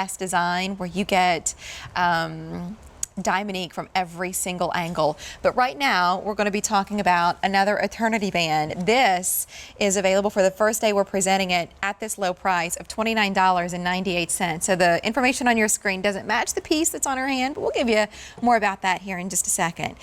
design where you get Diamonique from every single angle. But right now, we're going to be talking about another eternity band. This is available for the first day we're presenting it at this low price of $29.98. So the information on your screen doesn't match the piece that's on her hand, but we'll give you more about that here in just a second.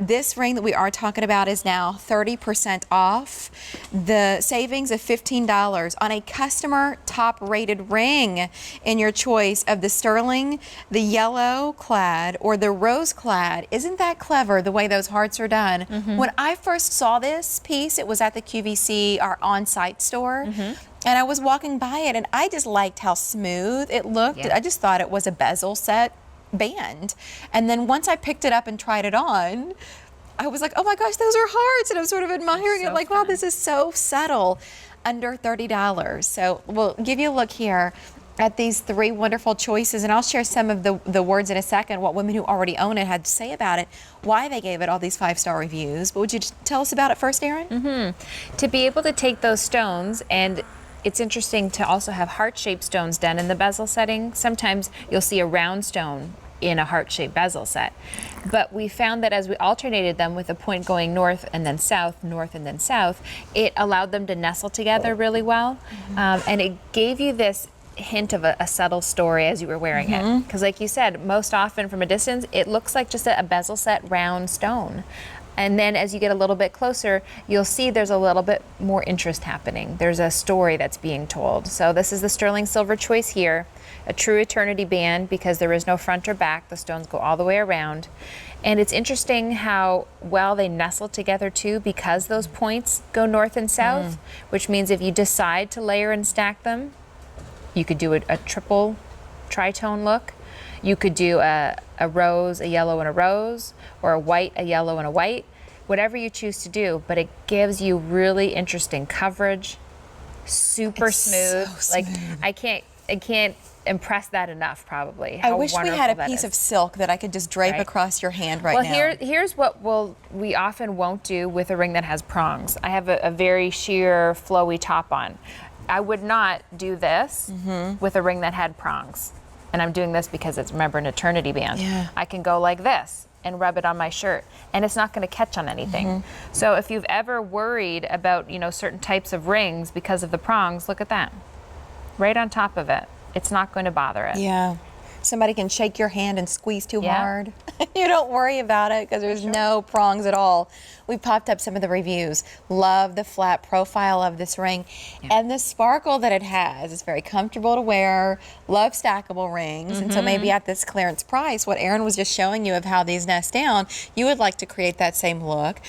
This ring that we are talking about is now 30% off. The savings of $15 on a customer top rated ring in your choice of the sterling, the yellow clad, or the rose clad. Isn't that clever, the way those hearts are done? When I first saw this piece, it was at the QVC, our on-site store, and I was walking by it, and I just liked how smooth it looked. I just thought it was a bezel set band. And then once I picked it up and tried it on, I was like, oh my gosh, those are hearts, and I'm sort of admiring it, like, wow, this is so subtle. Under $30. So we'll give you a look here at these three wonderful choices, and I'll share some of the words in a second, what women who already own it had to say about it, why they gave it all these 5-star reviews. But would you tell us about it first, Erin? To be able to take those stones, and it's interesting to also have heart-shaped stones done in the bezel setting. Sometimes you'll see a round stone in a heart-shaped bezel set. But we found that as we alternated them with a point going north and then south, north and then south, it allowed them to nestle together really well. And it gave you this hint of a subtle story as you were wearing it. Because like you said, most often from a distance, it looks like just a bezel set round stone. And then as you get a little bit closer, you'll see there's a little bit more interest happening. There's a story that's being told. So this is the sterling silver choice here, a true eternity band because there is no front or back. The stones go all the way around. And it's interesting how well they nestle together too, because those points go north and south, which means if you decide to layer and stack them, you could do a triple tritone look. You could do a rose, a yellow, and a rose, or a white, a yellow, and a white, whatever you choose to do. But it gives you really interesting coverage, super smooth. So smooth. Like I can't impress that enough. Probably. I wish we had a piece of silk that I could just drape across your hand now. Well, here's what we often won't do with a ring that has prongs. I have a very sheer, flowy top on. I would not do this with a ring that had prongs. And I'm doing this because it's, remember, an eternity band. I can go like this and rub it on my shirt, and it's not going to catch on anything. So if you've ever worried about, certain types of rings because of the prongs, look at that. Right on top of it. It's not going to bother it. Yeah. Somebody can shake your hand and squeeze too hard. You don't worry about it because there's no prongs at all. We popped up some of the reviews. Love the flat profile of this ring and the sparkle that it has. It's very comfortable to wear. Love stackable rings. And so maybe at this clearance price, what Erin was just showing you of how these nest down, you would like to create that same look.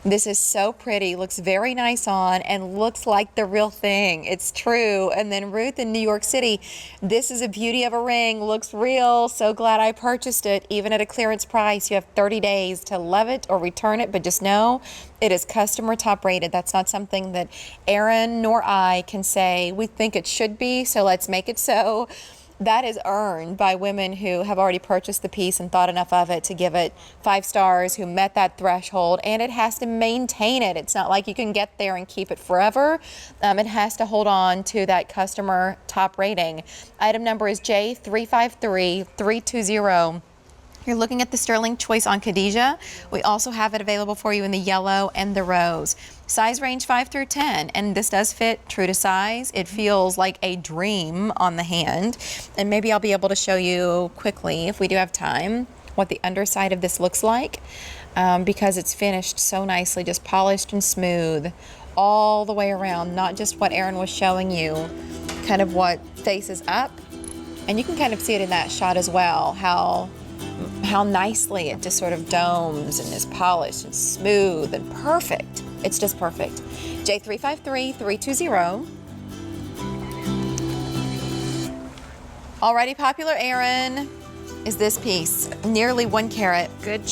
This is so pretty, looks very nice on, and looks like the real thing. It's true. And then Ruth in New York City, this is a beauty of a ring, looks real. So glad I purchased it, even at a clearance price. You have 30 days to love it or return it, but just know it is customer top rated. That's not something that Erin nor I can say we think it should be, so let's make it so. That is earned by women who have already purchased the piece and thought enough of it to give it 5 stars, who met that threshold, and it has to maintain it. It's not like you can get there and keep it forever. It has to hold on to that customer top rating. Item number is J353320. You're looking at the sterling choice on Khadijah. We also have it available for you in the yellow and the rose. Size range 5 through 10, and this does fit true to size. It feels like a dream on the hand. And maybe I'll be able to show you quickly, if we do have time, what the underside of this looks like, because it's finished so nicely, just polished and smooth all the way around, not just what Erin was showing you, kind of what faces up. And you can kind of see it in that shot as well, how nicely it just sort of domes and is polished and smooth and perfect. It's just perfect. J353320. Already popular, Erin, is this piece. Nearly 1 carat. Good